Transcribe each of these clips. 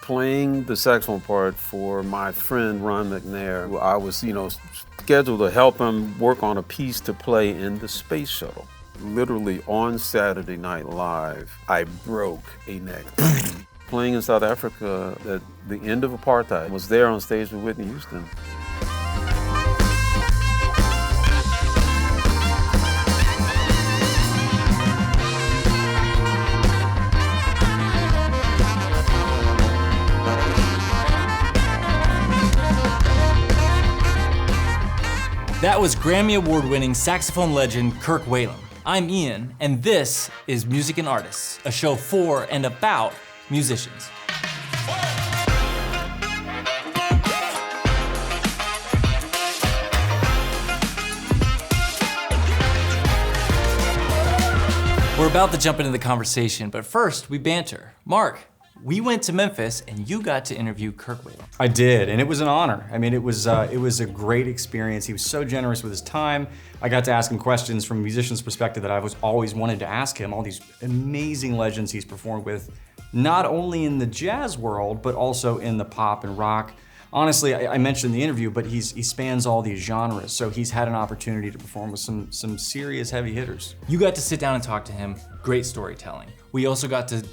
playing the saxophone part for my friend Ron McNair. I was, scheduled to help him work on a piece to play in the space shuttle. Literally on Saturday Night Live, I broke a neck. Playing in South Africa at the end of Apartheid, was there on stage with Whitney Houston. That was Grammy Award-winning saxophone legend Kirk Whalum. I'm Ian, and this is Music and Artists, a show for and about musicians. We're about to jump into the conversation, but first we banter. Mark, we went to Memphis and you got to interview Kirk Whalum. I did, and it was an honor. I mean, it was a great experience. He was so generous with his time. I got to ask him questions from a musician's perspective that I was always wanted to ask him. All these amazing legends he's performed with, not only in the jazz world, but also in the pop and rock. Honestly, I mentioned in the interview, but he spans all these genres, so he's had an opportunity to perform with some serious heavy hitters. You got to sit down and talk to him. Great storytelling. We also got to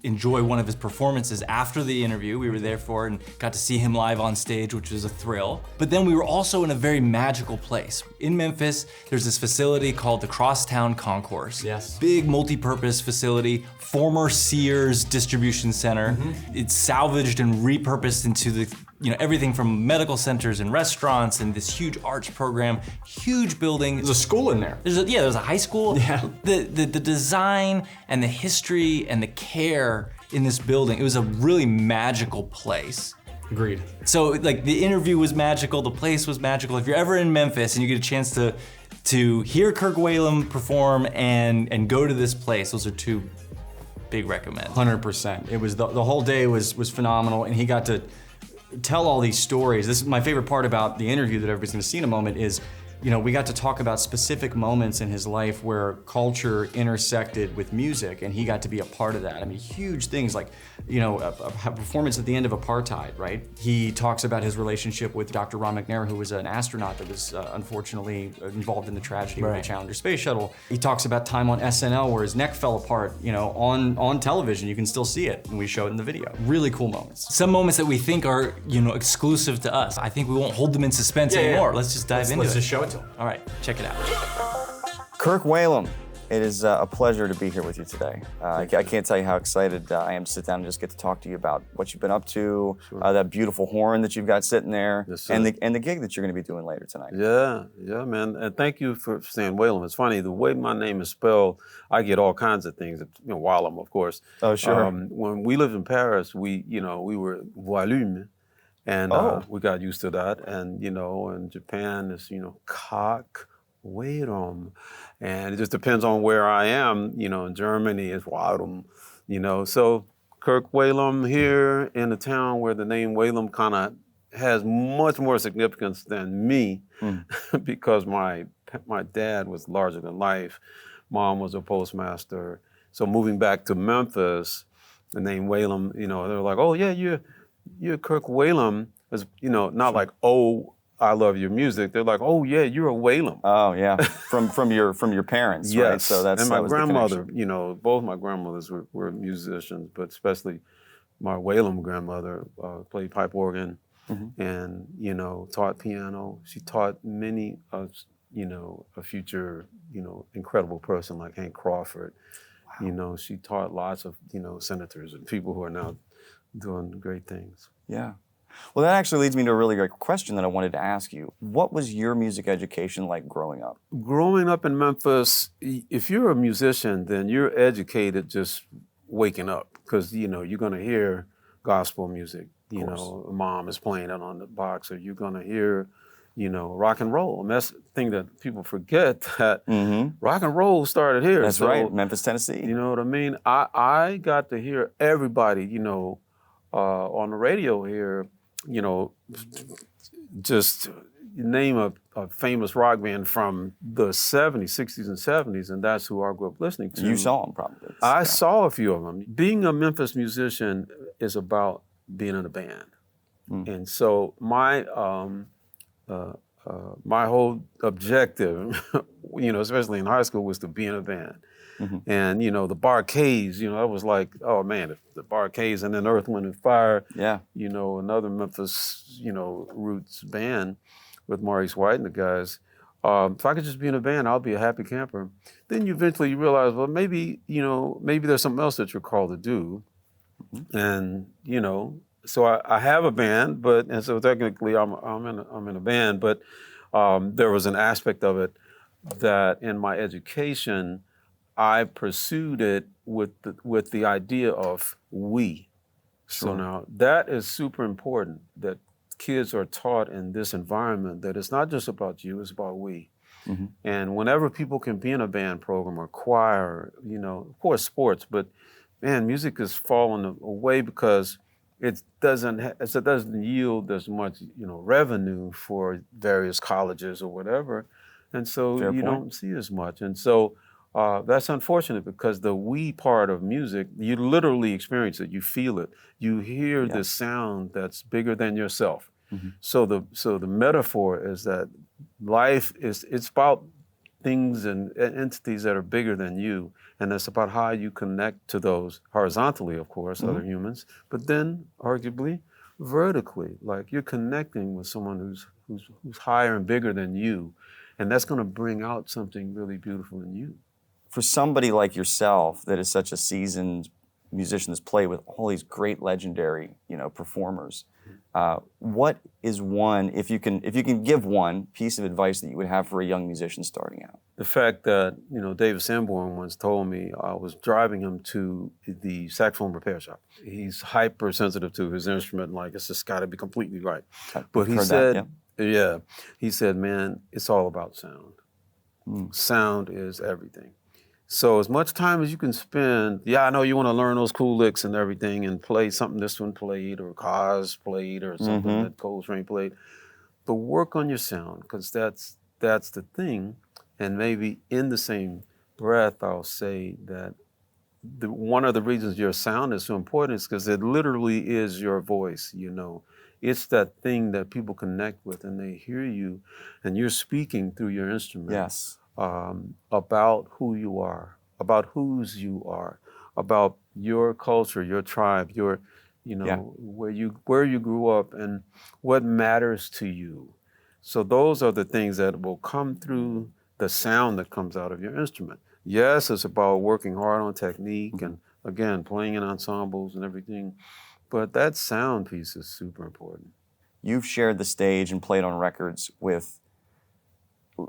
enjoy one of his performances after the interview. We were there for and got to see him live on stage, which was a thrill. But then we were also in a very magical place. In Memphis, there's this facility called the Crosstown Concourse. Yes. Big multi-purpose facility, former Sears distribution center. Mm-hmm. It's salvaged and repurposed into everything from medical centers and restaurants and this huge arts program, huge building. There's a school in there. There's a high school. Yeah. The design and the history and the care in this building, it was a really magical place. Agreed. So the interview was magical, the place was magical. If you're ever in Memphis and you get a chance to hear Kirk Whalum perform and go to this place, those are two big recommends. 100%. It was the whole day was phenomenal, and he got to tell all these stories. This is my favorite part about the interview that everybody's gonna see in a moment is, we got to talk about specific moments in his life where culture intersected with music, and he got to be a part of that. I mean, huge things like, a performance at the end of Apartheid, right? He talks about his relationship with Dr. Ron McNair, who was an astronaut that was unfortunately involved in the tragedy with the Challenger space shuttle. He talks about time on SNL where his neck fell apart, on television. You can still see it, and we showed in the video. Really cool moments. Some moments that we think are, exclusive to us. I think we won't hold them in suspense anymore. Yeah. Let's just dive into it. Let's just show it to him. All right, check it out. Kirk Whalum, it is a pleasure to be here with you today. I can't tell you how excited I am to sit down and just get to talk to you about what you've been up to, that beautiful horn that you've got sitting there, and the gig that you're going to be doing later tonight. Yeah, man. And thank you for saying Whalum. It's funny, the way my name is spelled, I get all kinds of things. Whalum, of course. Oh, sure. When we lived in Paris, we were Whalum. And we got used to that. And, in Japan, it's, Kirk Whalum. And it just depends on where I am. In Germany, it's Whalum, So Kirk Whalum here in a town where the name Whalum kind of has much more significance than me because my dad was larger than life. Mom was a postmaster. So moving back to Memphis, the name Whalum, they're like, oh, yeah, you're Kirk Whalum, is not like, oh, I love your music. They're like, oh yeah, you're a Whalum. Oh yeah, from your parents, yes. Right? So and my grandmother, the both my grandmothers were musicians, but especially my Whalum grandmother played pipe organ and taught piano. She taught many a future incredible person like Hank Crawford. Wow. She taught lots of senators and people who are now doing great things. Yeah. Well, that actually leads me to a really great question that I wanted to ask you. What was your music education like growing up? Growing up in Memphis, if you're a musician, then you're educated just waking up because, you're going to hear gospel music. Mom is playing it on the box, or you're going to hear, rock and roll. And that's the thing that people forget, that rock and roll started here. That's right, Memphis, Tennessee. You know what I mean? I got to hear everybody, on the radio here, just name a famous rock band from the 70s, 60s, and 70s, and that's who I grew up listening to. You saw them probably. I saw a few of them. Being a Memphis musician is about being in a band. And so my my whole objective, especially in high school, was to be in a band. And the Barcades, that was like, oh man, the Barcades, and then Earth, Wind and Fire. Yeah. Another Memphis, roots band with Mauriat White and the guys. If I could just be in a band, I'll be a happy camper. Then you eventually realize, well, maybe there's something else that you're called to do. And, so I have a band, and so technically I'm in a band, but there was an aspect of it that in my education, I pursued it with the idea of we. Sure. So now that is super important, that kids are taught in this environment that it's not just about you, it's about we. And whenever people can be in a band program or choir, of course sports, but man, music has fallen away because it doesn't yield as much, revenue for various colleges or whatever. And so Fair you point. don't see as much. And so that's unfortunate because the we part of music, you literally experience it, you feel it. You hear the sound that's bigger than yourself. So the metaphor is that life it's about things and entities that are bigger than you. And it's about how you connect to those horizontally, of course, other humans, but then arguably vertically, like you're connecting with someone who's higher and bigger than you. And that's going to bring out something really beautiful in you. For somebody like yourself that is such a seasoned musician that's played with all these great legendary, performers, what is one, if you can give one piece of advice that you would have for a young musician starting out? The fact that, David Sanborn once told me, I was driving him to the saxophone repair shop. He's hypersensitive to his instrument, like it's just got to be completely right. But he said, he said, man, it's all about sound. Sound is everything. So as much time as you can spend, I know you want to learn those cool licks and everything and play something this one played or Kaz played or something that Coltrane played, but work on your sound because that's the thing. And maybe in the same breath, I'll say that one of the reasons your sound is so important is because it literally is your voice, It's that thing that people connect with and they hear you and you're speaking through your instrument. Yes. About who you are, about whose you are, about your culture, your tribe, your, where you grew up and what matters to you. So those are the things that will come through the sound that comes out of your instrument. Yes, it's about working hard on technique and again, playing in ensembles and everything, but that sound piece is super important. You've shared the stage and played on records with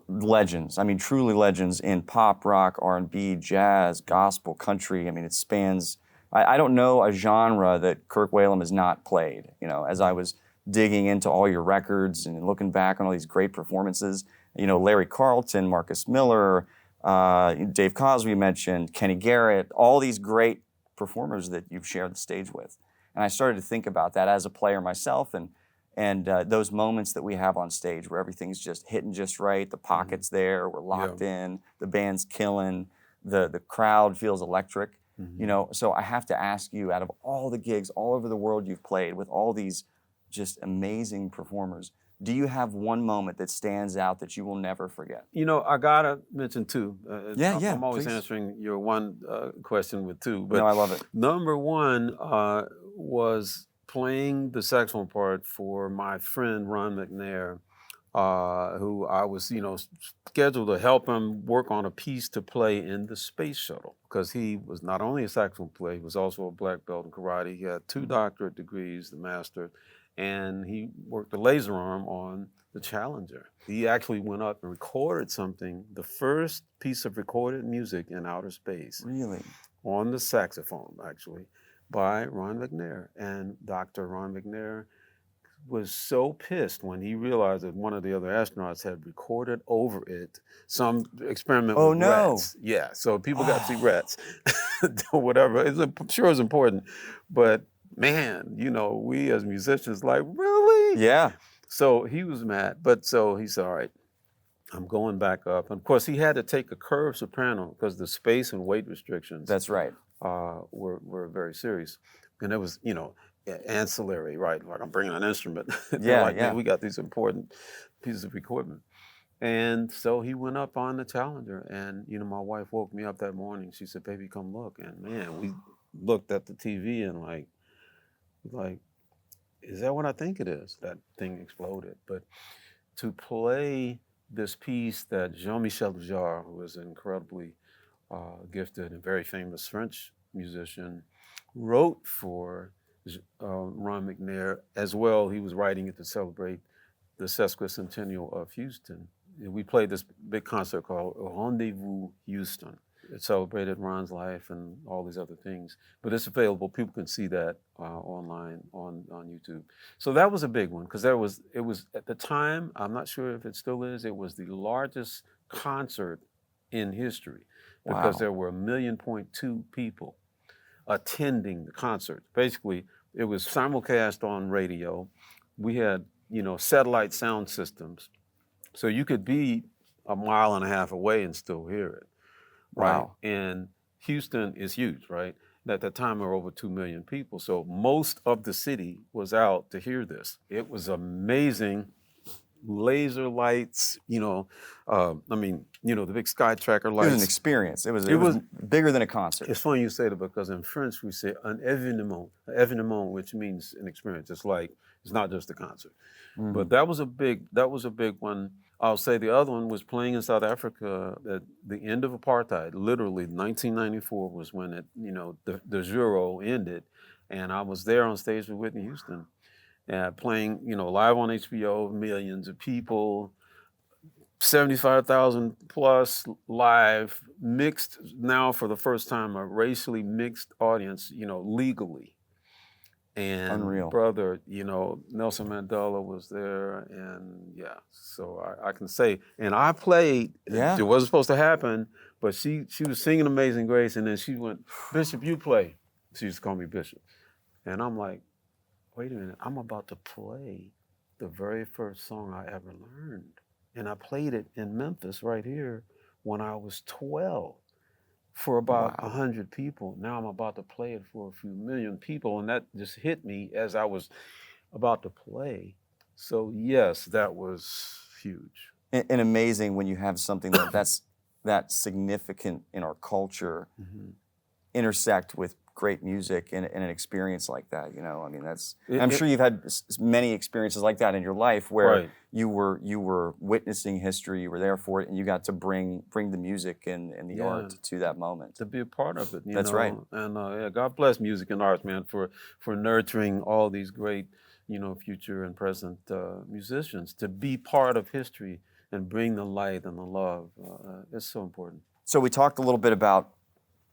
legends, truly legends in pop, rock, R&B, jazz, gospel, country. It spans, I don't know a genre that Kirk Whalum has not played. As I was digging into all your records and looking back on all these great performances, Larry Carlton, Marcus Miller, Dave Cosby mentioned, Kenny Garrett, all these great performers that you've shared the stage with. And I started to think about that as a player myself and those moments that we have on stage where everything's just hitting just right, the pocket's there, we're locked in, the band's killing, the crowd feels electric. So I have to ask you, out of all the gigs all over the world you've played with all these just amazing performers, do you have one moment that stands out that you will never forget? I gotta mention two. I'm always please. answering your one question with two. But no, I love it. Number one was playing the saxophone part for my friend Ron McNair, who I was, scheduled to help him work on a piece to play in the space shuttle, because he was not only a saxophone player, he was also a black belt in karate. He had 2 doctorate degrees, the master, and he worked the laser arm on the Challenger. He actually went up and recorded something, the first piece of recorded music in outer space. Really? On the saxophone, actually, by Ron McNair. And Dr. Ron McNair was so pissed when he realized that one of the other astronauts had recorded over it some experiment with rats. Yeah, so people got to see rats or whatever. I'm sure it's important, but man, we as musicians like, really? Yeah. So he was mad, but so he said, all right, I'm going back up. And of course, he had to take a curved soprano because the space and weight restrictions. That's right. Were very serious. And it was, ancillary, right? Like I'm bringing an instrument. Yeah, like, yeah. man, we got these important pieces of equipment. And so he went up on the Challenger, and my wife woke me up that morning. She said, "Baby, come look." And man, we looked at the TV and like, is that what I think it is? That thing exploded. But to play this piece that Jean-Michel Jarre, who is an incredibly gifted and very famous French musician, wrote for Ron McNair as well. He was writing it to celebrate the sesquicentennial of Houston. We played this big concert called Rendez-Vous Houston. It celebrated Ron's life and all these other things. But it's available. People can see that online on YouTube. So that was a big one because it was at the time, I'm not sure if it still is, it was the largest concert in history because there were 1.2 million people attending the concert. Basically, it was simulcast on radio. We had, satellite sound systems. So you could be 1.5 miles away and still hear it. Right. Wow. And Houston is huge, right? At that time, there were over 2 million people. So most of the city was out to hear this. It was amazing. Laser lights, the big sky tracker lights. It was an experience. It was bigger than a concert. It's funny you say that because in French we say un événement, which means an experience. It's like, it's not just a concert. Mm-hmm. But that was a big one. I'll say the other one was playing in South Africa at the end of apartheid. Literally, 1994 was when it, the Zero ended. And I was there on stage with Whitney Houston. Playing, live on HBO, millions of people, 75,000 plus live, mixed now for the first time, a racially mixed audience, legally. And Unreal. Brother, Nelson Mandela was there, and so I can say, and I played, it wasn't supposed to happen, but she was singing Amazing Grace, and then she went, "Bishop, you play." She used to call me Bishop. And I'm like, wait a minute, I'm about to play the very first song I ever learned. And I played it in Memphis right here when I was 12 for about 100 people. Now I'm about to play it for a few million people. And that just hit me as I was about to play. So yes, that was huge. And amazing when you have something that's that significant in our culture intersect with great music and an experience like that, I'm sure you've had many experiences like that in your life where you were witnessing history, you were there for it, and you got to bring the music and the art to that moment. To be a part of it. That's right. And God bless music and arts, man, for nurturing all these great, future and present musicians. To be part of history and bring the light and the love, it's so important. So we talked a little bit about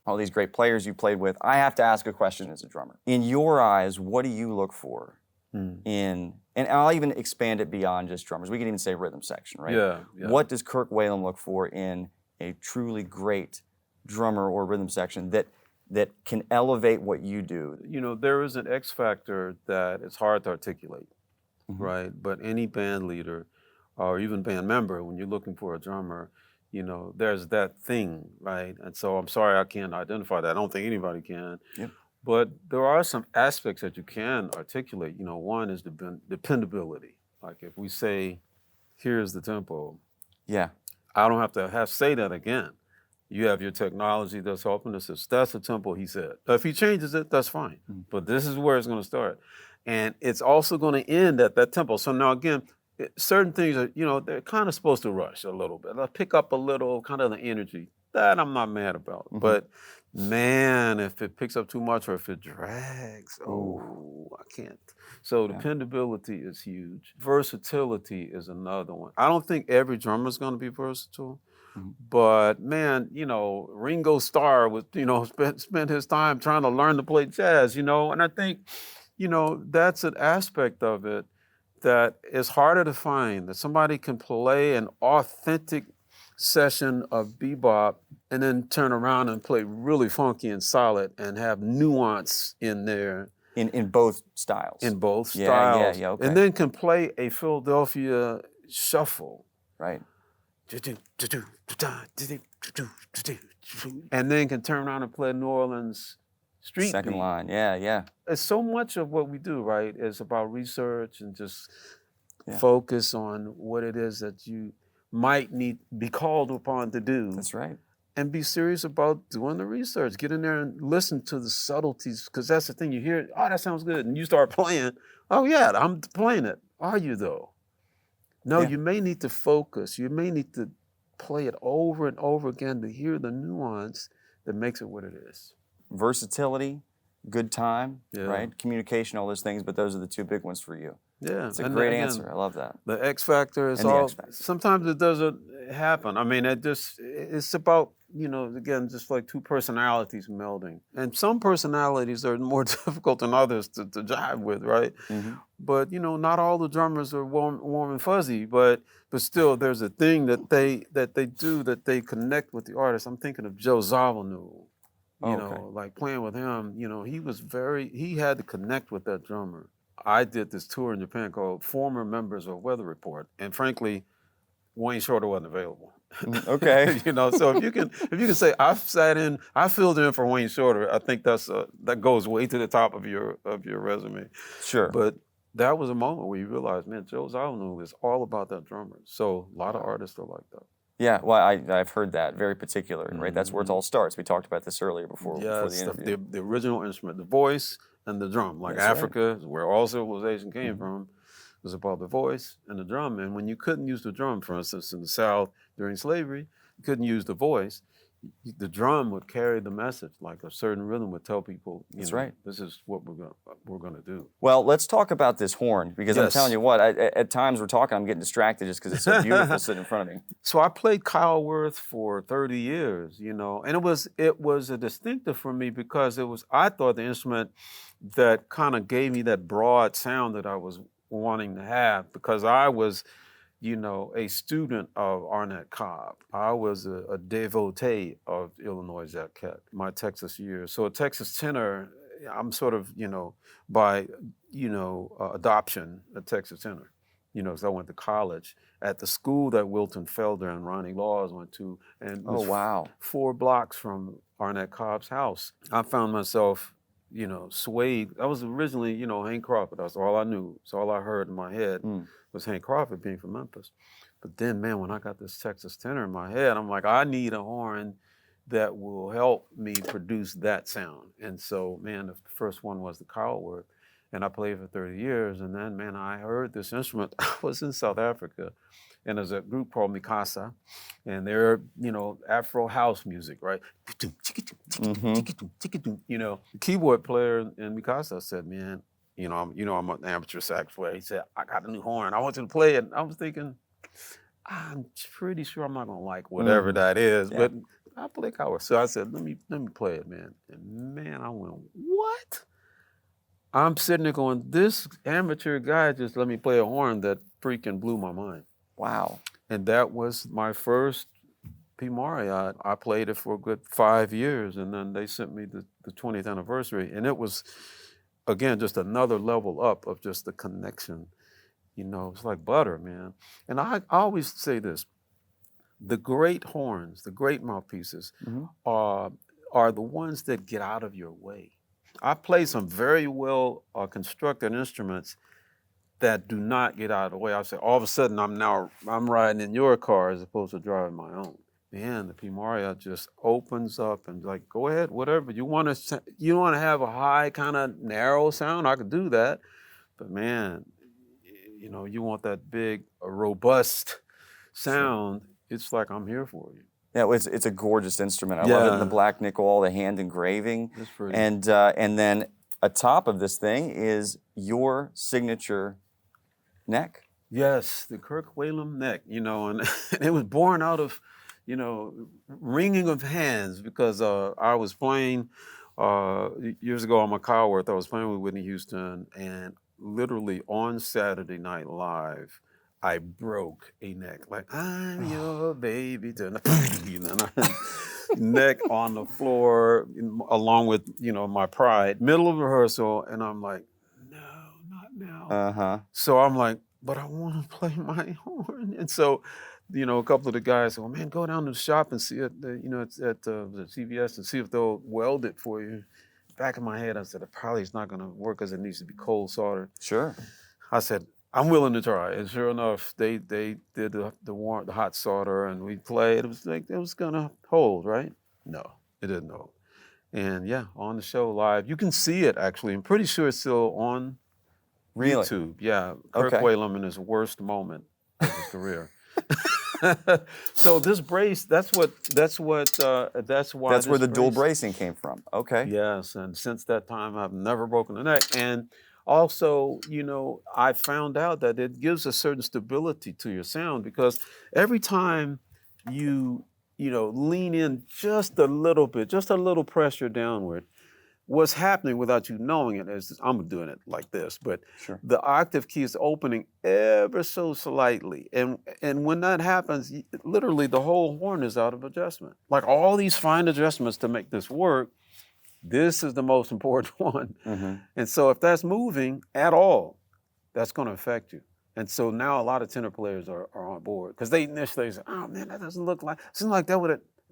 all these great players you played with. I have to ask a question as a drummer. In your eyes, what do you look for in, and I'll even expand it beyond just drummers. We can even say rhythm section, right? Yeah. What does Kirk Whalum look for in a truly great drummer or rhythm section that can elevate what you do? There is an X factor that it's hard to articulate, right? But any band leader or even band member, when you're looking for a drummer, there's that thing, right? And so I'm sorry I can't identify that. I don't think anybody can. Yep. But there are some aspects that you can articulate. One is dependability. Like if we say, here's the tempo. Yeah. I don't have to say that again. You have your technology that's helping us. That's the tempo he said. If he changes it, that's fine. But this is where it's going to start. And it's also going to end at that tempo. So now again, certain things are, they're kind of supposed to rush a little bit. They'll pick up a little, kind of the energy. That I'm not mad about. But man, if it picks up too much or if it drags, I can't. So dependability is huge. Versatility is another one. I don't think every drummer is going to be versatile. But man, Ringo Starr was, spent his time trying to learn to play jazz, and I think, that's an aspect of it that is harder to find, that somebody can play an authentic session of bebop and then turn around and play really funky and solid and have nuance in there. In both styles. In both styles. Yeah, okay. And then can play a Philadelphia shuffle. Right. And then can turn around and play New Orleans street Second beat. line, yeah. It's so much of what we do, right, is about research and just focus on what it is that you might need be called upon to do. That's right. And be serious about doing the research. Get in there and listen to the subtleties, because that's the thing. You hear, oh, that sounds good, and you start playing. Oh yeah, I'm playing it. Are you though? No, you may need to focus. You may need to play it over and over again to hear the nuance that makes it what it is. Versatility, good time, right? Communication, all those things, but those are the two big ones for you. Yeah, it's a great answer. I love that. The X factor is all. Sometimes it doesn't happen. I mean, it's about, you know, again, just like two personalities melding. And some personalities are more difficult than others to jive with, right? Mm-hmm. But, you know, not all the drummers are warm and fuzzy, but still there's a thing that they do that they connect with the artist. I'm thinking of Joe Zawinul. You know, like playing with him, you know, he had to connect with that drummer. I did this tour in Japan called Former Members of Weather Report, and frankly, Wayne Shorter wasn't available. Okay. You know, so if you can say I filled in for Wayne Shorter, I think that goes way to the top of your resume. Sure. But that was a moment where you realize, man, Joe Zawinul is all about that drummer. So a lot of artists are like that. Yeah, well, I've heard that, very particular, right? That's where it all starts. We talked about this earlier before the interview. The original instrument, the voice and the drum. Like Africa, where all civilization came from, was about the voice and the drum. And when you couldn't use the drum, for instance, in the South during slavery, you couldn't use the voice. The drum would carry the message, like a certain rhythm would tell people, you know, this is what we're gonna do. Well, let's talk about this horn, because I'm telling you what, at times we're talking, I'm getting distracted just because it's so beautiful sitting in front of me. So I played Kyle Worth for 30 years, you know, and it was a distinctive for me because I thought the instrument that kind of gave me that broad sound that I was wanting to have, because I was, you know, a student of Arnett Cobb. I was a devotee of Illinois Jacquet, my Texas years. So a Texas tenor, I'm sort of, you know, by, you know, adoption, a Texas tenor. You know, because I went to college at the school that Wilton Felder and Ronnie Laws went to. And oh, wow. 4 blocks from Arnett Cobb's house. I found myself, you know, swayed. I was originally, you know, Hank Crawford. That's all I knew. It's all I heard in my head. Was Hank Crawford, being from Memphis. But then, man, when I got this Texas tenor in my head, I'm like, I need a horn that will help me produce that sound. And so, man, the first one was the Kyle Worth, and I played for 30 years. And then, man, I heard this instrument. I was in South Africa, and there's a group called Mikasa, and they're, you know, Afro house music, right? You know, the keyboard player in Mikasa said, man, you know, I'm an amateur sax player. He said, I got a new horn. I want you to play it. I was thinking, I'm pretty sure I'm not gonna like whatever that is, but I play Kyle Worth. So I said, let me play it, man. And man, I went, what? I'm sitting there going, this amateur guy just let me play a horn that freaking blew my mind. Wow. And that was my first P. Mauriat. I played it for a good 5 years, and then they sent me the 20th anniversary. And it was, again, just another level up of just the connection. You know, it's like butter, man. And I always say this, the great horns, the great mouthpieces are the ones that get out of your way. I play some very well constructed instruments that do not get out of the way. I say, all of a sudden, I'm riding in your car as opposed to driving my own. Man, the P. Mauriat just opens up and like, go ahead, whatever. You want to have a high kind of narrow sound? I could do that. But man, you know, you want that big, robust sound. It's like, I'm here for you. Yeah, it's a gorgeous instrument. I love it in the black nickel, all the hand engraving. It's pretty. And then atop of this thing is your signature neck. Yes, the Kirk Whalum neck, you know, and it was born out of, you know, wringing of hands, because I was playing years ago on my Kyle Worth. I was playing with Whitney Houston, and literally on Saturday Night Live, I broke a neck. Like, I'm your baby tonight. You know, neck on the floor, along with, you know, my pride. Middle of rehearsal, and I'm like, no, not now. So I'm like, but I want to play my horn. And so, you know, a couple of the guys said, well, man, go down to the shop and see it, you know, it's at the CVS, and see if they'll weld it for you. back of my head, I said, it probably is not going to work because it needs to be cold soldered. Sure. I said, I'm willing to try. And sure enough, they did the hot solder, and we played. It was like it was going to hold, right? No, it didn't hold. And yeah, on the show live, you can see it actually. I'm pretty sure it's still on YouTube. Yeah, Kirk Whalum in his worst moment of his career. So this brace, that's why That's where the dual bracing came from. Okay. Yes, and since that time, I've never broken a neck. And also, you know, I found out that it gives a certain stability to your sound because every time you lean in just a little bit, just a little pressure downward, what's happening without you knowing it is I'm doing it like this, but the octave key is opening ever so slightly. And when that happens, literally the whole horn is out of adjustment. Like all these fine adjustments to make this work, this is the most important one. And so if that's moving at all, that's going to affect you. And so now a lot of tenor players are on board because they initially say, oh man, that doesn't look like, seems like that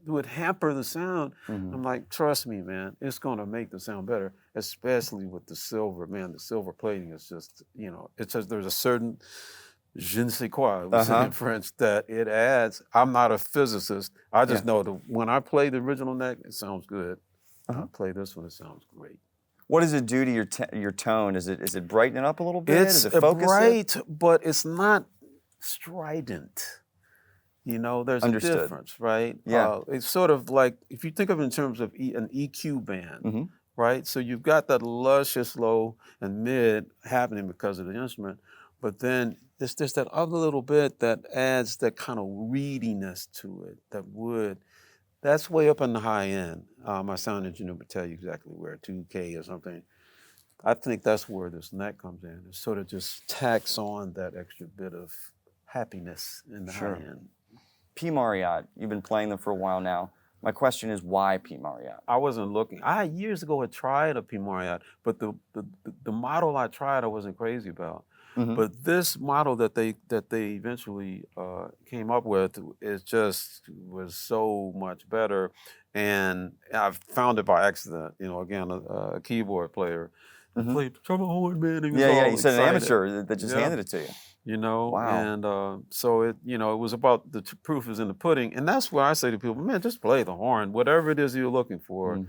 would hamper the sound. I'm like, trust me, man, it's going to make the sound better, especially with the silver. Man, the silver plating is just, it's just, there's a certain je ne sais quoi, we say in French, that it adds. I'm not a physicist. I just know that when I play the original neck, it sounds good. I play this one, it sounds great. What does it do to your tone? Is it brighten it up a little bit? It's Does it focus bright, but it's not strident. There's a difference, right? Yeah. It's sort of like, if you think of it in terms of an EQ band, right? So you've got that luscious low and mid happening because of the instrument, but then there's that other little bit that adds that kind of reediness to it, that wood. That's way up in the high end. My sound engineer would tell you exactly where, 2K or something. I think that's where this neck comes in. It sort of just tacks on that extra bit of happiness in the high end. P. Mauriat, you've been playing them for a while now. My question is, why P. Mauriat? I wasn't looking. I years ago had tried a P. Mauriat, but the model I tried I wasn't crazy about. But this model that they eventually came up with was so much better, and I found it by accident. Again, a keyboard player played the trumpet horn, man. He was all you said an excited. amateur that just handed it to you. Wow. And so it was about the proof is in the pudding, and that's why I say to people, man, just play the horn, whatever it is you're looking for.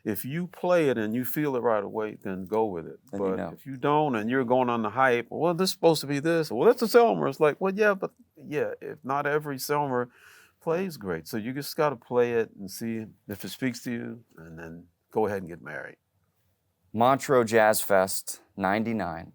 If you play it and you feel it right away, then go with it. But if you don't and you're going on the hype, well, this is supposed to be this, well, that's a Selmer. It's like, well, if not every Selmer plays great, so you just got to play it and see if it speaks to you, and then go ahead and get married. Montreux Jazz Fest '99.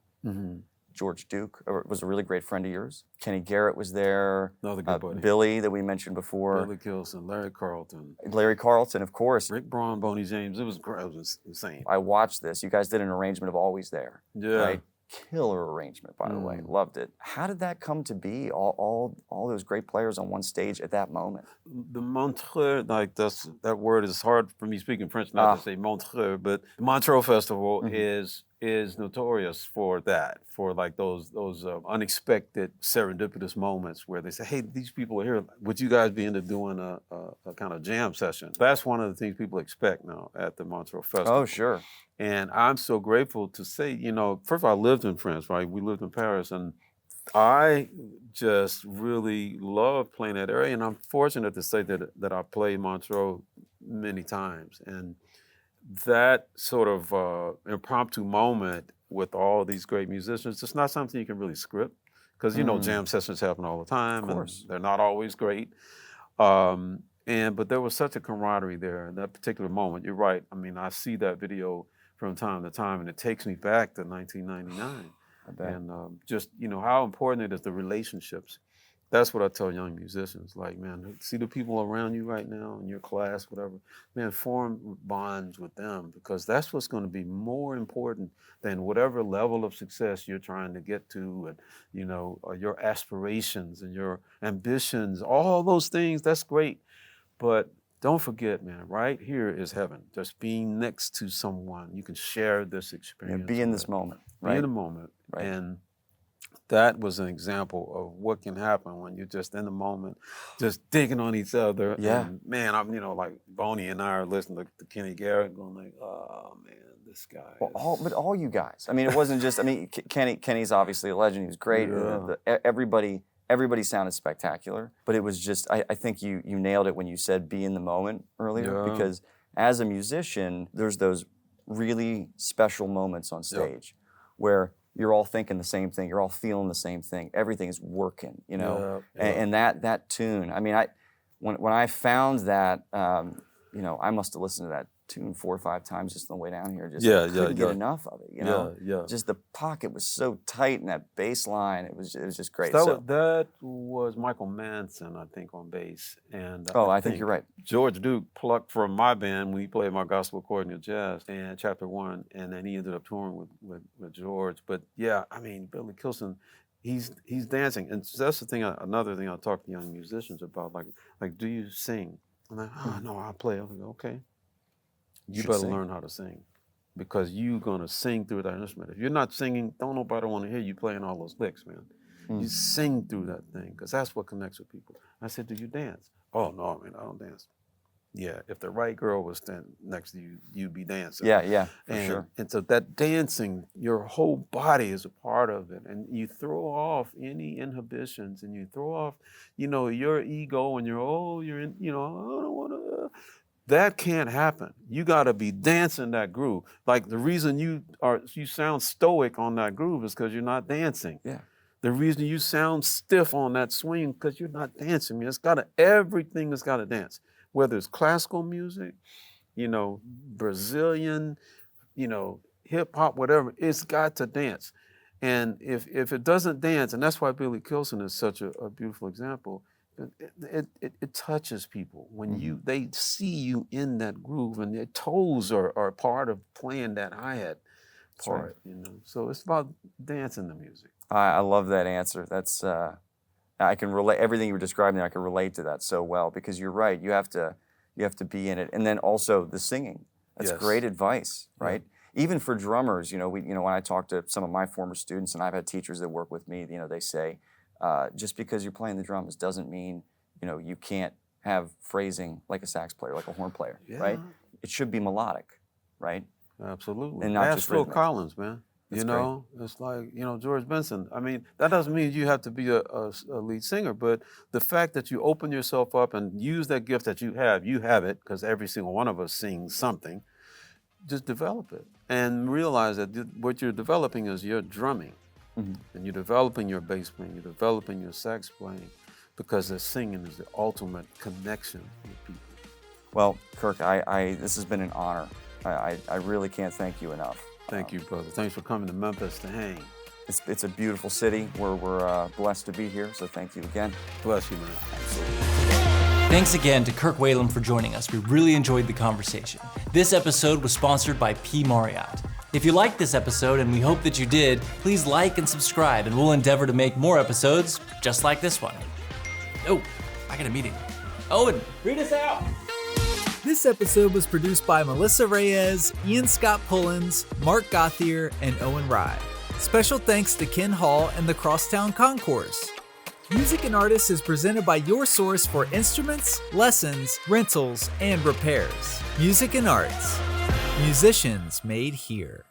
George Duke was a really great friend of yours. Kenny Garrett was there. Another good buddy. Billy that we mentioned before. Billy Kilson, Larry Carlton. Larry Carlton, of course. Rick Braun, Boney James. It was insane. I watched this. You guys did an arrangement of Always There. Yeah. Right? Killer arrangement, by the way. Loved it. How did that come to be? All those great players on one stage at that moment. The Montreux, like that word is hard for me speaking French not to say Montreux, but the Montreux Festival is notorious for that, for like those unexpected serendipitous moments where they say, hey, these people are here. Would you guys be into doing a kind of jam session? That's one of the things people expect now at the Montreux Festival. Oh, sure. And I'm so grateful to say, first of all, I lived in France, right? We lived in Paris, and I just really love playing that area. And I'm fortunate to say that I played Montreux many times. And that sort of impromptu moment with all these great musicians, it's not something you can really script, because jam sessions happen all the time, and they're not always great. But there was such a camaraderie there in that particular moment. You're right. I mean, I see that video from time to time, and it takes me back to 1999. I bet. And just how important it is, the relationships. That's what I tell young musicians. Like, man, see the people around you right now in your class, whatever. Man, form bonds with them, because that's what's going to be more important than whatever level of success you're trying to get to, and your aspirations and your ambitions. All those things, that's great, but don't forget, man, right here is heaven. Just being next to someone you can share this experience. Be in this moment. Right? Be in the moment. Right. And that was an example of what can happen when you're just in the moment, just digging on each other. Yeah. And man, I'm, like Boney and I are listening to Kenny Garrett going like, oh man, this guy. Well, but all you guys. I mean, it wasn't just, Kenny's obviously a legend. He was great. Yeah. Everybody sounded spectacular, but it was just, I think you nailed it when you said be in the moment earlier, because as a musician, there's those really special moments on stage where you're all thinking the same thing, you're all feeling the same thing, everything is working, And that tune, I mean, when I found that, I must have listened to that tune 4 or 5 times just on the way down here. Just couldn't get enough of it, Just the pocket was so tight, and that bass line, it was just great. That was Michael Manson, I think, on bass. And I think you're right. George Duke plucked from my band when he played my gospel accordion jazz and Chapter 1, and then he ended up touring with George. But yeah, I mean, Billy Kilson, he's dancing, and that's the thing. Another thing I talk to young musicians about, like, do you sing? I'm like, oh no, I play. I go, okay. You better learn how to sing, because you're gonna sing through that instrument. If you're not singing, don't nobody want to hear you playing all those licks, man. You sing through that thing, because that's what connects with people. I said, do you dance? Oh no, man, I don't dance. Yeah, if the right girl was standing next to you, you'd be dancing. Yeah, for sure. And so that dancing, your whole body is a part of it, and you throw off any inhibitions, and you throw off, your ego, and you're in, I don't want to. That can't happen. You got to be dancing that groove. Like, the reason you sound stoic on that groove is because you're not dancing. Yeah. The reason you sound stiff on that swing because you're not dancing. I mean, everything has got to dance. Whether it's classical music, Brazilian, hip hop, whatever, it's got to dance. And if it doesn't dance, and that's why Billy Kilson is such a beautiful example. It touches people when they see you in that groove, and their toes are part of playing that hi-hat part. Right. So it's about dancing the music. I love that answer. That's I can relate everything you were describing there. I can relate to that so well, because you're right. You have to be in it, and then also the singing. That's great advice, right? Yeah. Even for drummers, when I talk to some of my former students, and I've had teachers that work with me, they say, just because you're playing the drums doesn't mean, you can't have phrasing like a sax player, like a horn player, right? It should be melodic, right? Absolutely. And not Ask just Phil rhythmic. Collins, man. That's It's like, George Benson. I mean, that doesn't mean you have to be a lead singer, but the fact that you open yourself up and use that gift that you have it, because every single one of us sings something, just develop it. And realize that what you're developing is your drumming. And you're developing your bass playing, you're developing your sax playing, because the singing is the ultimate connection with people. Well, Kirk, this has been an honor. I really can't thank you enough. Thank you, brother. Thanks for coming to Memphis to hang. It's a beautiful city. We're blessed to be here, so thank you again. Bless you, man. Absolutely. Thanks again to Kirk Whalum for joining us. We really enjoyed the conversation. This episode was sponsored by P. Mauriat. If you liked this episode, and we hope that you did, please like and subscribe, and we'll endeavor to make more episodes just like this one. Oh, I got a meeting. Owen, read us out. This episode was produced by Melissa Reyes, Ian Scott Pullins, Mark Gothier, and Owen Rye. Special thanks to Ken Hall and the Crosstown Concourse. Music and Artists is presented by your source for instruments, lessons, rentals, and repairs. Music and Arts. Musicians made here.